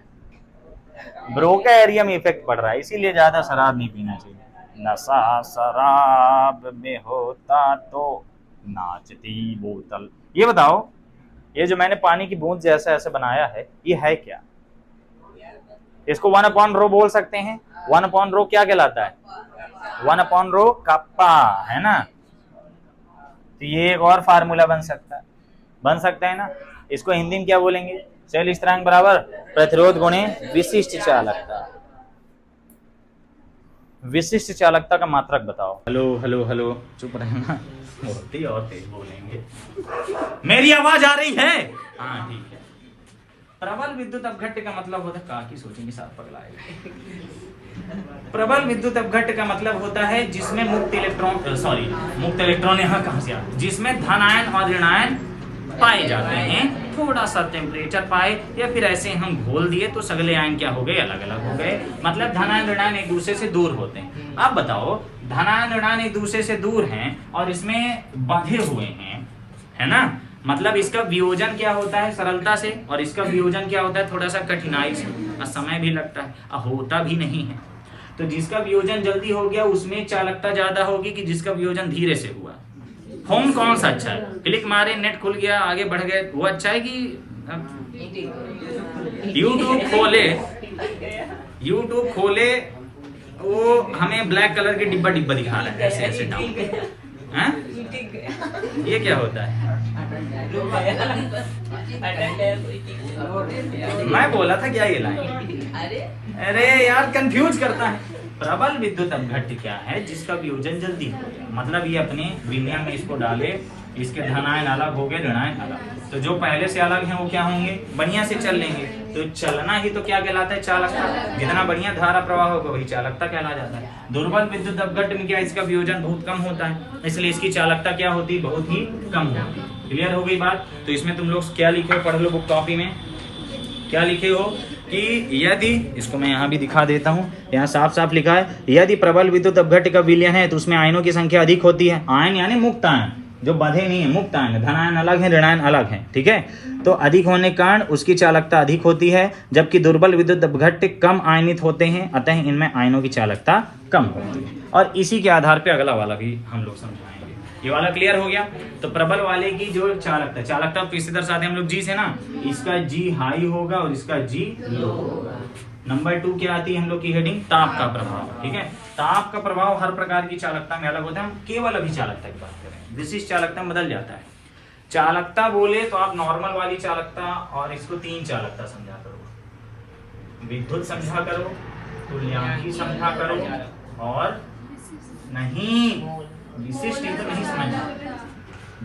ब्रोका एरिया में इफेक्ट पड़ रहा है, इसीलिए ज्यादा शराब नहीं पीना चाहिए। नशा शराब में होता तो नाचती बोतल। ये बताओ, ये जो मैंने पानी की बूंद जैसा ऐसे बनाया है, ये है क्या? इसको 1/ρ बोल सकते हैं। 1/ρ क्या कहलाता है? 1/ρ कप्पा, है ना। तो ये एक और फार्मूला बन सकता है ना। इसको हिंदी में क्या बोलेंगे? सेल स्थिरांक बराबर प्रतिरोध गुणे विशिष्ट चालकता। विशिष्ट चालकता का मात्रक बताओ। हेलो हेलो हेलो, चुप रहना, होती और तेज बोलेंगे। मेरी आवाज आ रही है? हाँ ठीक है। प्रबल विद्युत अपघट्ट का मतलब होता है, काकी सोचेंगे साथ पगलाएगा। प्रबल विद्युत अपघट्ट का मतलब होता है जिसमें मुक्त इलेक्ट्रॉन यहाँ कहाँ से आते हैं, जिसमें धन आयन और ऋण आयन पाए जाते हैं। थोड़ा सा टेम्परेचर पाए या फिर ऐसे हम घोल दिए तो सगले आयन क्या हो गए? अलग अलग हो गए। मतलब धन आयन ऋण आयन एक दूसरे से दूर होते हैं। अब बताओ, धन आयन ऋण आयन एक दूसरे से दूर हैं और इसमें बंधे हुए हैं, है ना। मतलब इसका वियोजन क्या होता है? सरलता से, और इसका वियोजन क्या होता है? थोड़ा सा कठिनाई से, और समय भी लगता है और होता भी नहीं है। तो जिसका वियोजन जल्दी हो गया उसमें चालकता ज्यादा होगी कि जिसका वियोजन धीरे से हुआ। फोन कौन सा अच्छा है? क्लिक मारे, नेट खुल गया, आगे बढ़ गए, वो अच्छा है कि यूट्यूब खोले वो हमें ब्लैक कलर के डिब्बा दिखा रहा है ऐसे ऐसे डाउन? ये क्या होता है? मैं बोला था क्या ये लाइन? अरे यार कंफ्यूज करता है। प्रबल विद्युत अपघट्ट क्या है? जिसका वियोजन जल्दी हो गया। मतलब ये अपने विलयन में इसको डाले, इसके धन आयन अलग हो गए, ऋण आयन अलग। तो जो पहले से अलग हैं वो क्या होंगे? बढ़िया से चल लेंगे। तो चलना ही तो क्या कहलाता है? चालकता। जितना बढ़िया धारा प्रवाह होगा वही चालकता कहला जाता है। दुर्बल विद्युत अपघट्ट में क्या, इसका वियोजन बहुत कम होता है, इसलिए इसकी चालकता क्या होती है? बहुत ही कम होती है। क्लियर हो गई बात? तो इसमें तुम लोग क्या लिखे हो? पढ़ लो बुक कॉपी में क्या लिखे हो कि यदि, इसको मैं यहाँ भी दिखा देता हूँ, यहाँ साफ साफ लिखा है, यदि प्रबल विद्युत अपघट्ट का विलयन है तो उसमें आयनों की संख्या अधिक होती है। आयन यानी मुक्त आयन, जो बंधे नहीं है, मुक्त आयन। धन आयन अलग है, ऋण आयन अलग है, ठीक है। तो अधिक होने के कारण उसकी चालकता अधिक होती है, जबकि दुर्बल विद्युत अपघट्ट कम आयनित होते हैं, अतः इनमें आयनों की चालकता कम होती है। और इसी के आधार पर अगला वाला भी हम लोग समझाएंगे। ये वाला क्लियर हो गया? तो प्रबल वाले की जो चालकता किससे दर्शाते हैं हम लोग? जी से ना। इसका जी हाई होगा और इसका जी लो होगा। नंबर 2 क्या आती है हम लोग की हेडिंग? ताप का प्रभाव, ठीक है। ताप का प्रभाव हर प्रकार की चालकता में अलग होता है। हम केवल अभी चालकता की बात करें, विशिष्ट चालकता में बदल जाता है। चालकता बोले तो आप नॉर्मल वाली चालकता और इसको 3 चालकता समझा करो। विद्युत समझा करो, तुल्यांकी समझा करो, और नहीं विशिष्ट तो नहीं समझना।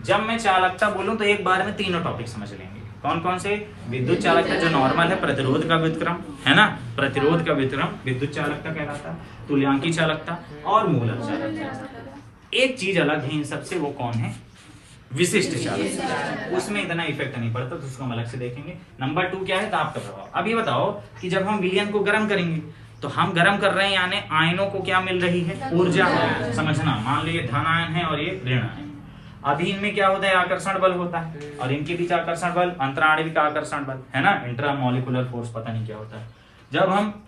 जब मैं चालकता बोलूं तो एक बार में तीनों टॉपिक समझ लेंगे। कौन कौन से? विद्युत चालकता जो नॉर्मल है, प्रतिरोध का व्युत्क्रम है ना, प्रतिरोध का व्युत्क्रम विद्युत चालकता कहलाता है, तुल्यांकी चालकता और मूलक चालकता। एक चीज अलग है इन सबसे, वो कौन है? विशिष्ट चालकता। उसमें इतना इफेक्ट नहीं पड़ता, तो उसको हम अलग से देखेंगे। नंबर 2 क्या है? ताप का प्रभाव। अब ये बताओ कि जब हम विलयन को गर्म करेंगे तो हम गर्म कर रहे हैं, यानी आयनों को क्या मिल रही है? ऊर्जा। समझना, मान लो ये धन आयन है और ये ऋण आयन। अभी इनमें क्या होता है? आकर्षण बल होता है, और इनके बीच आकर्षण बल, अंतराणविक आकर्षण बल, है ना, इंट्रामोलिकुलर फोर्स, पता नहीं क्या होता है। जब हम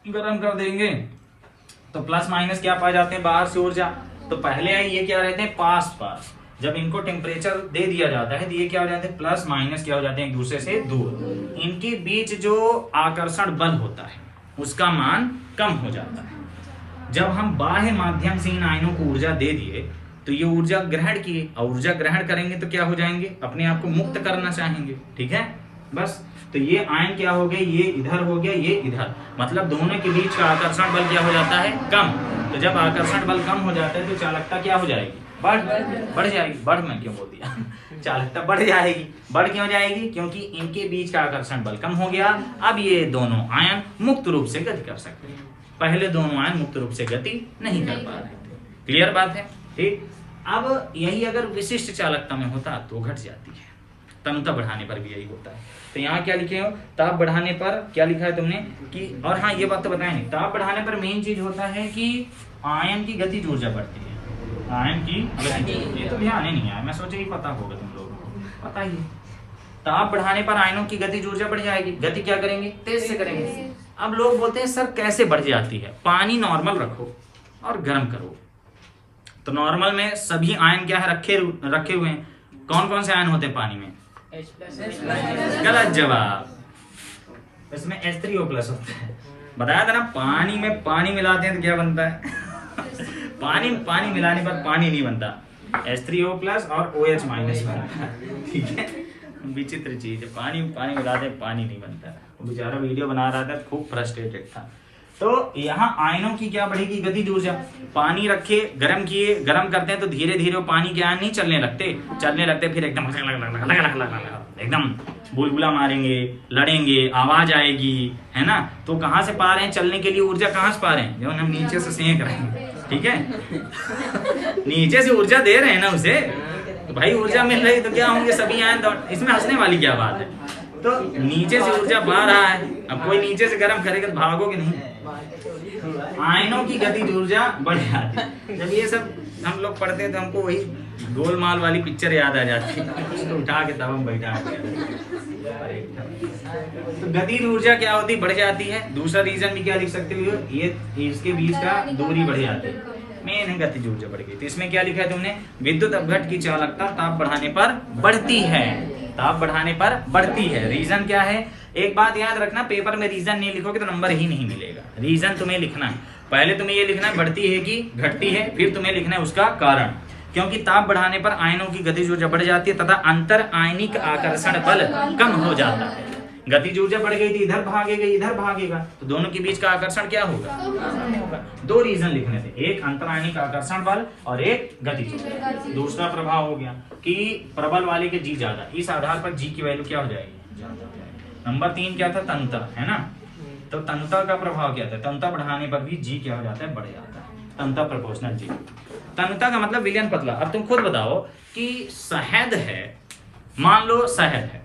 गर्म कर देंगे तो प्लस माइनस क्या पाए जाते हैं? बाहर से ऊर्जा। तो पहले ये क्या रहते हैं? पास। जब इनको टेम्परेचर दे दिया जाता है तो ये क्या हो जाते हैं? प्लस माइनस क्या हो जाते हैं? एक दूसरे से दूर। इनके बीच जो आकर्षण बल होता है उसका मान कम हो जाता है। जब हम बाह्य माध्यम से इन आयनों को ऊर्जा दे दिए तो ये ऊर्जा ग्रहण किए, और ऊर्जा ग्रहण करेंगे तो क्या हो जाएंगे? अपने आप को मुक्त करना चाहेंगे, ठीक है। बस, तो ये आयन क्या हो गए? ये इधर हो गया, ये इधर। मतलब दोनों के बीच का आकर्षण बल क्या हो जाता है? कम। तो जब आकर्षण बल कम हो जाता है तो चालकता क्या हो जाएगी? बढ़ जाएगी। बढ़ मैं क्यों बोल दिया? चालकता बढ़ जाएगी। बढ़ क्यों जाएगी? क्योंकि इनके बीच का आकर्षण बल कम हो गया। अब ये दोनों आयन मुक्त रूप से गति कर सकते हैं। पहले दोनों आयन मुक्त रूप से गति नहीं कर पा रहे थे। क्लियर बात है? ठीक। अब यही अगर विशिष्ट चालकता में होता तो घट जाती है। तनुता बढ़ाने पर भी यही होता है। तो यहाँ क्या लिखे हो? ताप बढ़ाने पर क्या लिखा है तुमने कि, और हाँ ये बात तो बताया नहीं, ताप बढ़ाने पर मेन चीज होता है कि आयन की गतिज ऊर्जा बढ़ती है। आयन की गति, ये तो ध्यान ही नहीं आया, मैं सोचा ही पता होगा तुम लोगों को। पता ही, ताप बढ़ाने पर आयनों की गतिज ऊर्जा बढ़ जाएगी। गति क्या करेंगे? तेज से करेंगे। अब लोग बोलते हैं सर कैसे बढ़ जाती है? पानी नॉर्मल रखो और गर्म करो। तो नॉर्मल में सभी आयन क्या है? रखे हुए हैं। कौन कौन से आयन होते हैं पानी में? गलत जवाब। इसमें H3O+ होता है। बताया था ना, पानी में पानी मिलाते हैं तो क्या बनता है? पानी मिलाने पर पानी नहीं बनता। H3O+ और OH- बना, ठीक है। विचित्र चीज है, पानी पानी मिलाते पानी नहीं बनता। वो बेचारा वीडियो बना रहा था, खूब फ्रस्ट्रेटेड था। तो यहाँ आयनों की क्या बढ़ेगी, गतिज ऊर्जा। पानी रखे, गर्म किए, गर्म करते हैं तो धीरे धीरे वो पानी के आयन नहीं चलने लगते, फिर एकदम एकदम बुलबुला मारेंगे, लड़ेंगे, आवाज आएगी, है ना। तो कहाँ से पा रहे हैं चलने के लिए ऊर्जा, कहाँ से पा रहे हैं, जो हम नीचे से सेंक रहे हैं, ठीक है। नीचे से ऊर्जा दे रहे हैं ना उसे, तो भाई ऊर्जा मिल रही तो क्या होंगे सभी आयन दौड़, इसमें हंसने वाली क्या बात है। तो नीचे से ऊर्जा पा रहा है, अब कोई नीचे से गर्म करेगा तो भागोगे नहीं। आयनों की गतिज ऊर्जा बढ़ जाती है। जब ये सब हम लोग पढ़ते हैं तो हमको वही गोलमाल वाली पिक्चर याद आ जाती है, उसको उठा के तब हम बैठा तो गतिज ऊर्जा क्या होती, बढ़ जाती है। दूसरा रीजन भी क्या लिख सकते हो, ये इसके बीच का दूरी बढ़ जाती है, मेन है गतिज ऊर्जा बढ़ गई। तो इसमें क्या लिखा है तुमने, विद्युत अपघट की चालकता ताप बढ़ाने पर बढ़ती है, ताप बढ़ाने पर बढ़ती है। रीजन क्या है, एक बात याद रखना, पेपर में रीजन नहीं लिखोगे तो नंबर ही नहीं मिलेगा। रीजन तुम्हें लिखना है, पहले तुम्हें ये लिखना है बढ़ती है कि घटती है, फिर तुम्हें लिखना है उसका कारण। क्योंकि ताप बढ़ाने पर आयनों की गतिज ऊर्जा बढ़ जाती है तथा अंतर आयनिक आकर्षण बल कम हो जाता है। गतिज ऊर्जा बढ़ गई थी, इधर भागेगा इधर भागेगा, तो दोनों के बीच का आकर्षण क्या होगा। दो रीजन लिखने थे, एक अंतर आयनिक आकर्षण बल और एक गतिज ऊर्जा। दूसरा प्रभाव हो गया कि प्रबल वाले के जी ज्यादा, इस आधार पर जी की वैल्यू क्या हो जाएगी, ज्यादा। नंबर 3 क्या था, तन्यता, है ना। तो तन्यता का प्रभाव क्या था, तन्यता बढ़ाने पर भी जी क्या हो जाता है, बढ़ जाता है। तन्यता प्रोपोर्शनल जी। तन्यता का मतलब विलयन पतला। अब तुम खुद बताओ कि शहद है, मान लो शहद है,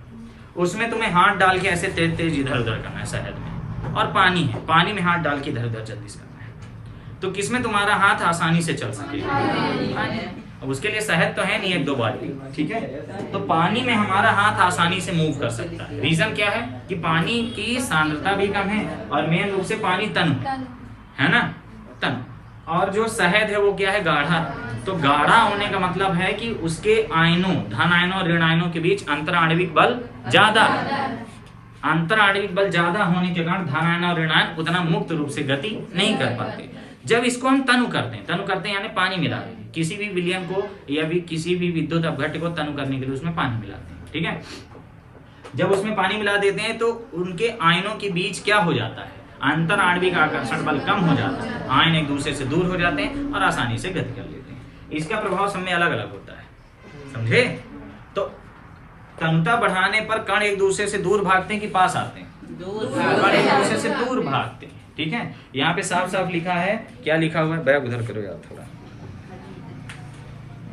उसमें तुम्हें हाथ डाल के ऐसे तेज तेज इधर उधर करना है शहद में, और पानी है, पानी में हाथ डाल के इधर उधर जल्दी से करना है, तो किसमें तुम्हारा हाथ आसानी से चल सकेगा। अब उसके लिए शहद तो है नहीं, 1-2 बाल्टी, ठीक है। तो पानी में हमारा हाथ आसानी से मूव कर सकता है। रीजन क्या है कि पानी की सांद्रता भी कम है, और मेन रूप से पानी तन है ना, तन। और जो शहद है वो क्या है, गाढ़ा। तो गाढ़ा होने का मतलब है कि उसके आयनों, धन आयनों और ऋण आयनों के बीच अंतर आणविक बल ज्यादा। अंतर आणविक बल ज्यादा होने के कारण धन आयन और ऋण आयन उतना मुक्त रूप से गति नहीं कर पाते। जब इसको हम तनु करते हैं यानी पानी मिला दें, किसी भी विलयन को या भी किसी भी विद्युत अपघट्य को तनु करने के लिए उसमें पानी मिलाते हैं, ठीक है। जब उसमें पानी मिला देते हैं तो उनके आयनों के बीच क्या हो जाता है, अंतर आणविक आकर्षण बल कम हो जाता है, आयन एक दूसरे से दूर हो जाते हैं और आसानी से गति कर लेते हैं। इसका प्रभाव सब में अलग अलग होता है, समझे। तो तन्यता बढ़ाने पर कण एक दूसरे से दूर भागते हैं कि पास आते हैं, कण एक दूसरे से दूर भागते हैं, ठीक है। यहाँ पे साफ साफ लिखा है, क्या लिखा हुआ है, बैग उधर करो यार थोड़ा,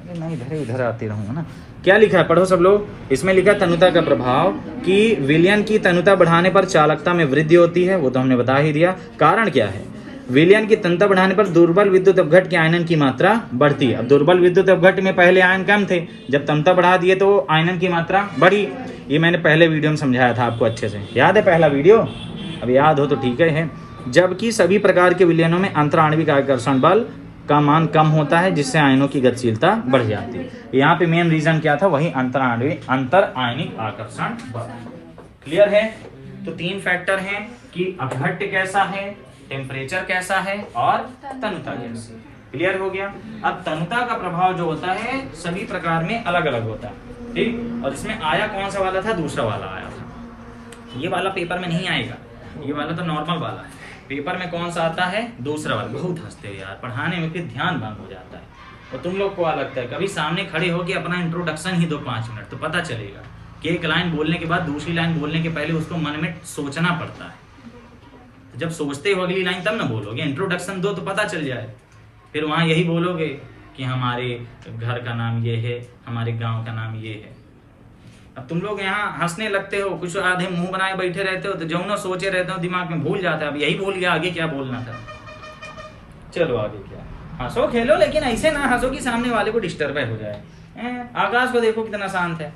नहीं इधर आते रहूंगा ना। क्या लिखा है, पढ़ो सब लोग। इसमें लिखा तन्यता का प्रभाव कि विलयन की तन्यता बढ़ाने पर चालकता में वृद्धि होती है, वो तो हमने बता ही दिया। कारण क्या है, विलयन की तन्यता बढ़ाने पर दुर्बल विद्युत अपघट्य के आयनन की मात्रा बढ़ती है। अब दुर्बल विद्युत अपघट्य में पहले आयन कम थे, जब तन्यता बढ़ा दिए तो आयनन की मात्रा बढ़ी। ये मैंने पहले वीडियो में समझाया था आपको, अच्छे से याद है पहला वीडियो, अब याद हो तो ठीक है। जबकि सभी प्रकार के विलयनों में अंतर आणविक आकर्षण बल का मान कम होता है, जिससे आयनों की गतिशीलता बढ़ जाती है। यहाँ पे मेन रीजन क्या था, वही अंतर आयनिक आकर्षण बल। क्लियर है। तो 3 फैक्टर हैं कि अपघट्य कैसा है, टेम्परेचर कैसा है और तन्यता कैसी है। क्लियर हो गया। अब तन्यता का प्रभाव जो होता है सभी प्रकार में अलग अलग होता है, ठीक। और इसमें आया कौन सा वाला था, दूसरा वाला आया था। ये वाला पेपर में नहीं आएगा, ये वाला तो नॉर्मल वाला है। पेपर में कौन सा आता है, दूसरा वाला। बहुत हंसते हो यार, पढ़ाने में फिर ध्यान भंग हो जाता है। और तुम लोग को क्या लगता है, कभी सामने खड़े होके अपना इंट्रोडक्शन ही दो 5 मिनट, तो पता चलेगा कि एक लाइन बोलने के बाद दूसरी लाइन बोलने के पहले उसको मन में सोचना पड़ता है। तो जब सोचते हो अगली लाइन तब ना बोलोगे, इंट्रोडक्शन दो तो पता चल जाए। फिर वहाँ यही बोलोगे कि हमारे घर का नाम ये है, हमारे गाँव का नाम ये है। अब तुम लोग यहाँ हंसने लगते हो, कुछ आधे मुंह बनाए बैठे रहते हो, तो जो ना सोचे रहते हो दिमाग में भूल जाता है। अब यही भूल गया, आगे क्या बोलना था। चलो आगे क्या, हंसो खेलो, लेकिन ऐसे ना हंसो कि सामने वाले को डिस्टर्ब हो जाए। आकाश को देखो कितना शांत है।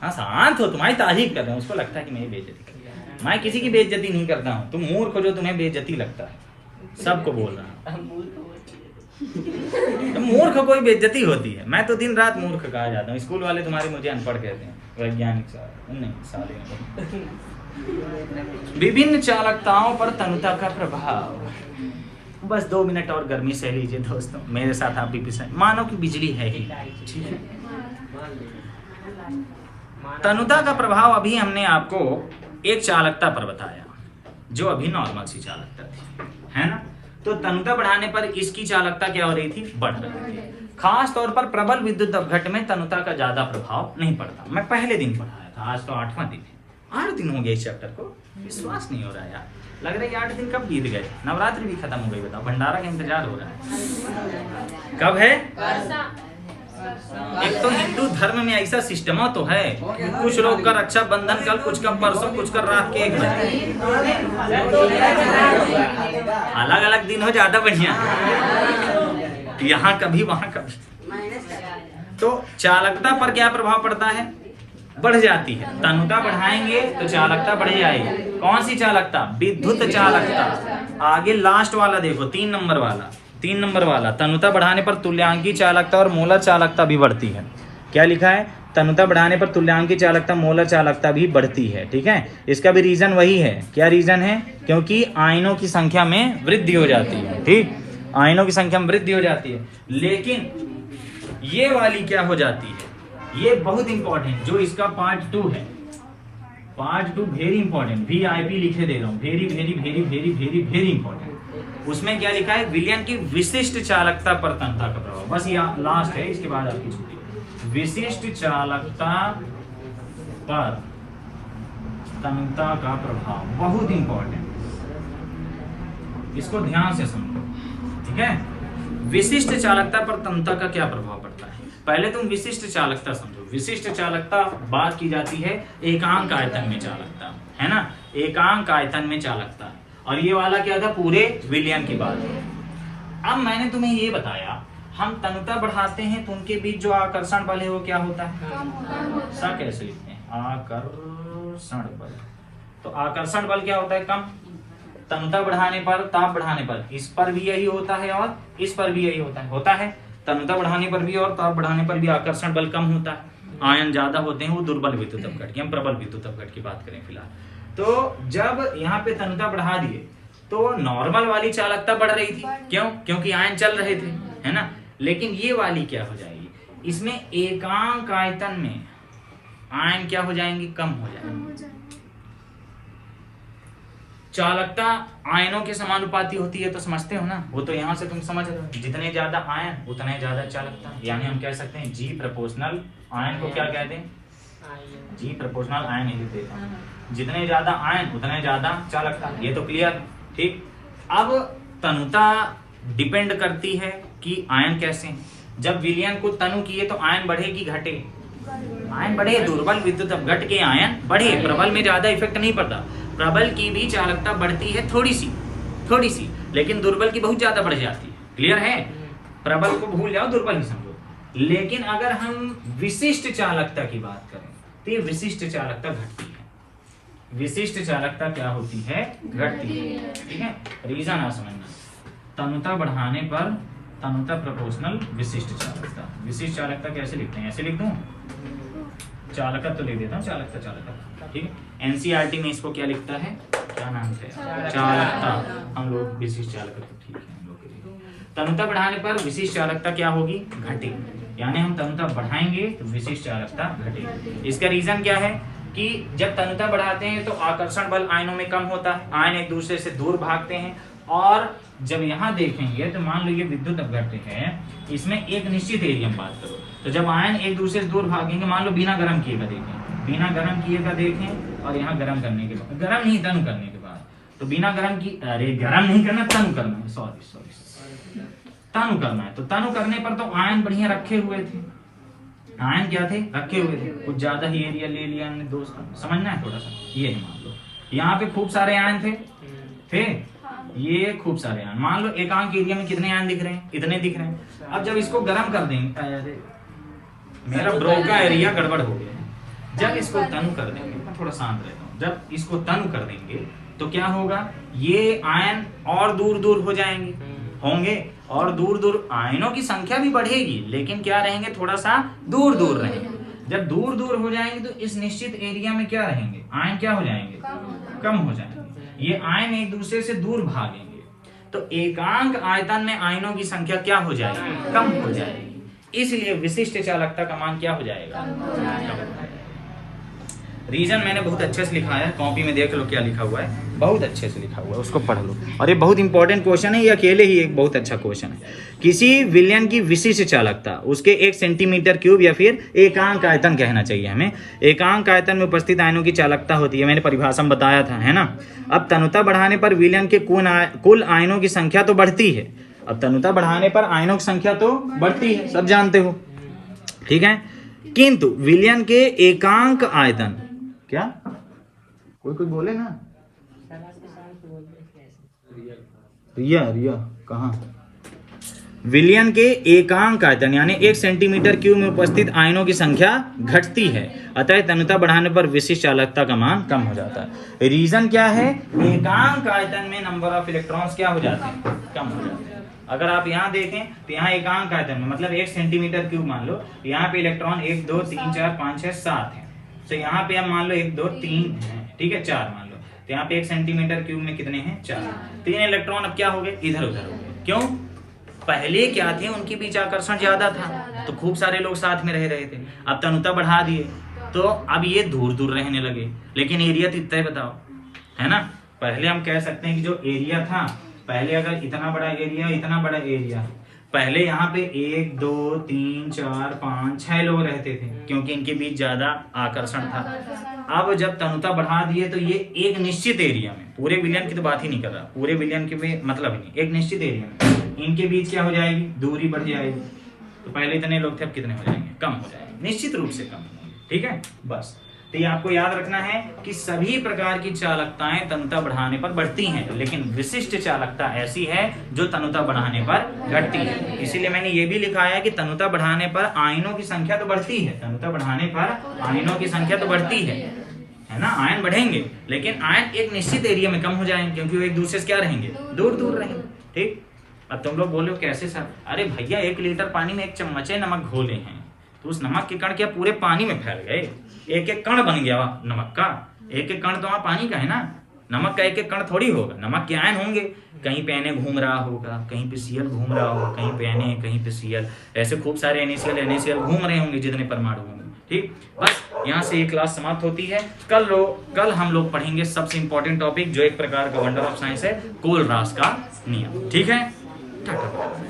हाँ शांत हो, तुम्हारी तारीफ कर रहे हैं, उसको लगता है कि मेरी बेइज्जती कर रहा है। मैं किसी की बेइज्जती नहीं करता हूँ, तुम मूर्ख हो जो तुम्हें बेइज्जती लगता है। सबको बोल रहा हूँ, तो मूर्ख कोई बेइज्जती होती है। मैं तो दिन रात मूर्ख कहा जाता हूँ। स्कूल वाले तुम्हारे मुझे अनपढ़ कहते हैं, वैज्ञानिक साले। विभिन्न चालकताओं पर तन्यता का प्रभाव। बस 2 मिनट और गर्मी सह लीजिए दोस्तों, मेरे साथ आप भी पिस मानो कि बिजली है ही। ठीक है, तनुता का प्रभाव अभी हमने आपको एक चालकता पर बताया जो अभी नॉर्मल सी चालकता थी, है ना। तो तनुता बढ़ाने पर इसकी चालकता क्या हो रही थी, बढ़ रही थी। खास तौर पर प्रबल विद्युत अपघट में तनुता का ज्यादा प्रभाव नहीं पड़ता। मैं पहले दिन पढ़ाया था, आज तो 8वां दिन है। 8 दिन हो गए इस चैप्टर को, विश्वास नहीं हो रहा यार। लग रहा है 8 दिन कब बीत गए, नवरात्रि भी खत्म हो गई। बताओ, भंडारा का इंतजार हो रहा है, कब है। एक तो हिंदू धर्म में ऐसा सिस्टम तो है, कुछ लोग का रक्षा बंधन कल, कुछ का परसों, कुछ का रात के 1 बजे। अलग अलग दिन हो, ज्यादा बढ़िया। यहाँ कभी वहां कभी। तो चालकता पर क्या प्रभाव पड़ता है, बढ़ जाती है। तनुता बढ़ाएंगे तो चालकता बढ़ जाएगी। कौन सी चालकता, विद्युत चालकता। आगे लास्ट वाला देखो, 3 नंबर वाला, तनुता बढ़ाने पर तुल्यांकी चालकता और मोलर चालकता भी बढ़ती है। क्या लिखा है, तनुता बढ़ाने पर तुल्यांकी चालकता, मोलर चालकता भी बढ़ती है। ठीक है, इसका भी रीजन वही है। क्या रीजन है, क्योंकि आयनों की संख्या में वृद्धि हो जाती है। ठीक, आयनों की संख्या में वृद्धि हो जाती है। लेकिन ये वाली क्या हो जाती है, ये बहुत इंपॉर्टेंट, जो इसका पार्ट 2 है, पार्ट 2 वेरी इंपॉर्टेंट, VIP लिखे दे रहा हूं, very very very very very very important. उसमें क्या लिखा है, विलियन की विशिष्ट चालकता पर तनुता का प्रभाव। बस ये लास्ट है, इसके बाद आपकी छुट्टी। विशिष्ट चालकता पर तनुता का प्रभाव बहुत इंपॉर्टेंट, इसको ध्यान से समझो। ठीक है, विशिष्ट चालकता पर तनुता का क्या प्रभाव पड़ता है। पहले तुम विशिष्ट चालकता समझो। विशिष्ट चालकता बात की जाती है एकांक आयतन में चालकता, है ना, एकांक आयतन में चालकता। और ये वाला क्या था, पूरे विलियन की बात है। अब मैंने तुम्हें ये बताया, हम तनुता बढ़ाते हैं तो उनके बीच जो आकर्षण बल है वो क्या होता है, सा कैसे लिखते हैं, आकर्षण बल। तो आकर्षण बल क्या होता है, कम। तनुता बढ़ाने पर, ताप बढ़ाने पर, इस पर भी यही होता है और इस पर भी यही होता है। तनुता बढ़ाने पर भी और ताप बढ़ाने पर भी आकर्षण बल कम होता है। आयन ज्यादा होते हैं, वो दुर्बल विद्युत अपघट की, हम प्रबल विद्युत अपघट की बात करें फिलहाल। तो जब यहाँ पे तनुता बढ़ा दिए तो नॉर्मल वाली चालकता बढ़ रही थी, क्यों, क्योंकि आयन चल रहे थे, है ना। लेकिन ये वाली क्या हो जाएगी, इसमें एकांक आयतन में आयन क्या हो जाएंगे, कम हो जाएंगे। चालकता आयनों के समानुपाती होती है, तो समझते हो ना, वो तो यहाँ से तुम समझ रहे हो, जितने ज्यादा आयन उतने ज्यादा चालकता। यानी हम कह सकते हैं G प्रोपोर्शनल आयन को क्या कहते हैं, G प्रोपोर्शनल आयन ही लिख देता हूं, जितने ज्यादा आयन उतने ज्यादा चालकता। ये तो क्लियर। ठीक, अब तनुता डिपेंड करती है कि आयन कैसे हैं। जब विलियन को तनु किए तो आयन बढ़े कि घटे, आयन बढ़े। दुर्बल विद्युत अपघट के आयन बढ़े, प्रबल में ज्यादा इफेक्ट नहीं पड़ता। प्रबल की भी चालकता बढ़ती है थोड़ी सी, लेकिन दुर्बल की बहुत ज्यादा बढ़ जाती है। क्लियर है, प्रबल को भूल जाओ, दुर्बल ही समझो। लेकिन अगर हम विशिष्ट चालकता की बात करें तो ये विशिष्ट चालकता घटती है। विशिष्ट चालकता क्या होती है, घटती है। ठीक है, रीजन आ समझना। तनुता बढ़ाने पर तनुता प्रोपोर्शनल विशिष्ट चालकता। विशिष्ट चालकता कैसे लिखते हैं, ऐसे लिख दूं, चालकता तो लिख देता हूँ, चालकता। ठीक है, NCERT में इसको क्या लिखता है, क्या नाम है, चालकता। हम लोग विशिष्ट चालकता, ठीक है, हम लोग के लिए। तनुता बढ़ाने पर विशिष्ट चालकता क्या होगी, घटेगी। यानी हम तनुता बढ़ाएंगे तो विशिष्ट चालकता घटेगी। इसका रीजन क्या है कि जब तनुता बढ़ाते हैं तो आकर्षण बल आयनों में कम होता है, आयन एक दूसरे से दूर भागते हैं। और जब यहाँ देखेंगे तो मान लो ये विद्युत अपघट है, इसमें एक निश्चित एरिया में बात करो, तो जब आयन एक दूसरे से दूर भागेंगे, मान लो बिना गर्म किए का देखें, बिना गर्म किए का देखें, और यहाँ गर्म करने के बाद, गर्म नहीं तनु करने के बाद, तो बिना गर्म की, अरे गर्म नहीं करना, तनु करना है, सॉरी तनु करना है। तो तनु करने पर तो आयन बढ़िया रखे हुए थे, आयन क्या थे, रखे हुए थे, कुछ ज्यादा ही एरिया ले लिया हमने दोस्तों, समझना है थोड़ा सा। ये मान लो यहाँ पे खूब सारे आयन थे, ये खूब सारे आयन, मान लो एकांक एरिया में कितने आयन दिख रहे हैं, इतने दिख रहे हैं। अब जब इसको गर्म कर देंगे, अरे मेरा ब्रोका एरिया गड़बड़ हो गया है। जब इसको तनु कर देंगे, मैं थोड़ा शांत रहता हूँ, जब इसको तनु कर देंगे तो क्या होगा, ये आयन और दूर दूर हो जाएंगे, होंगे, और दूर दूर आयनों की संख्या भी बढ़ेगी, लेकिन क्या रहेंगे, थोड़ा सा दूर दूर रहेंगे। जब दूर दूर हो जाएंगे तो इस निश्चित एरिया में क्या रहेंगे, आयन क्या हो जाएंगे, कम हो जाएंगे। ये आयन एक दूसरे से दूर भागेंगे। तो एकांक आयतन में आयनों की संख्या क्या हो जाएगी, कम हो जाएगी, इसलिए विशिष्ट चालकता का मान क्या हो जाएगा, कम हो जाएगा। रीजन मैंने बहुत अच्छे से लिखा है, कॉपी में देख लो क्या लिखा हुआ है, बहुत अच्छे से लिखा हुआ है, उसको पढ़ लो। और ये बहुत इंपॉर्टेंट क्वेश्चन है, ये अकेले ही एक बहुत अच्छा क्वेश्चन है। किसी विलयन की विशिष्ट चालकता उसके 1 सेंटीमीटर क्यूब या फिर एकांक आयतन कहना चाहिए हमें, एकांक आयतन में उपस्थित आयनों की चालकता होती है, मैंने परिभाषा में बताया था, है ना। अब तनुता बढ़ाने पर विलयन के कुल आयनों की संख्या तो बढ़ती है, अब तनुता बढ़ाने पर आयनों की संख्या तो बढ़ती है, सब जानते हो, ठीक है। किंतु विलयन के एकांक आयतन, क्या कोई बोले ना, रिया कहाँ, विलयन के एकांक आयतन यानी 1 सेंटीमीटर क्यूब में उपस्थित आयनों की संख्या घटती है, अतः तनुता बढ़ाने पर विशिष्ट चालकता का मान कम हो जाता है। रीजन क्या है, एकांक आयतन में नंबर ऑफ इलेक्ट्रॉन्स क्या हो जाते हैं, कम हो जाते हैं। अगर आप यहाँ देखें तो यहाँ एकांक आयतन में मतलब 1 सेंटीमीटर क्यूब मान लो, यहाँ पे इलेक्ट्रॉन 1 2 3 4 5 6 7 है, तो यहाँ पे हम मान लो 1 2 3 है, ठीक है, 4 मान लो, तो यहाँ पे 1 सेंटीमीटर क्यूब में कितने हैं, 4, 3 इलेक्ट्रॉन अब क्या हो गए, इधर उधर हो गए। क्यों, पहले क्या थे, उनके बीच आकर्षण ज्यादा था तो खूब सारे लोग साथ में रह रहे थे, अब तनुता बढ़ा दिए तो अब ये दूर दूर रहने लगे, लेकिन एरिया तो इतना ही बताओ, है ना। पहले हम कह सकते हैं कि जो एरिया था, पहले अगर इतना बड़ा एरिया, इतना बड़ा एरिया, पहले यहाँ पे 1 2 3 4 5 6 लोग रहते थे क्योंकि इनके बीच ज्यादा आकर्षण था। अब जब तनुता बढ़ा दिए तो ये एक निश्चित एरिया में, पूरे विलयन की तो बात ही नहीं कर रहा, पूरे विलयन के में मतलब ही नहीं, एक निश्चित एरिया में इनके बीच क्या हो जाएगी, दूरी बढ़ जाएगी। तो पहले इतने लोग थे, अब कितने हो जाएंगे, कम हो जाएंगे, निश्चित रूप से कम हो जाएंगे, ठीक है। बस तो ये आपको याद रखना है कि सभी प्रकार की चालकताएं तनुता बढ़ाने पर बढ़ती हैं, लेकिन विशिष्ट चालकता ऐसी है जो तनुता बढ़ाने पर घटती है। इसीलिए मैंने ये भी लिखा है कि तनुता बढ़ाने पर आयनों की संख्या तो बढ़ती है, तनुता बढ़ाने पर आयनों की संख्या तो बढ़ती है ना, आयन बढ़ेंगे, लेकिन आयन एक निश्चित एरिया में कम हो जाएंगे क्योंकि वो एक दूसरे से क्या रहेंगे, दूर दूर रहेंगे, ठीक। अब तुम लोग बोलो कैसे सर, अरे भैया 1 लीटर पानी में 1 चम्मच नमक घोले हैं, तो उस नमक के कण क्या पूरे पानी में फैल गए, एक एक कण बन गया नमक का, एक एक कण तो वहाँ पानी का है ना, नमक का एक एक कण थोड़ी होगा, नमक के आयन होंगे, कहीं पे Na घूम रहा होगा, कहीं पे Cl घूम रहा होगा, कहीं पे Na, कहीं पे Cl, ऐसे खूब सारे NaCl घूम रहे होंगे जितने परमाणु होंगे, ठीक। बस यहाँ से ये क्लास समाप्त होती है। कल हम लोग पढ़ेंगे सबसे इंपॉर्टेंट टॉपिक जो एक प्रकार का वंडर ऑफ साइंस है, कोलरास का नियम, ठीक है। टाटा।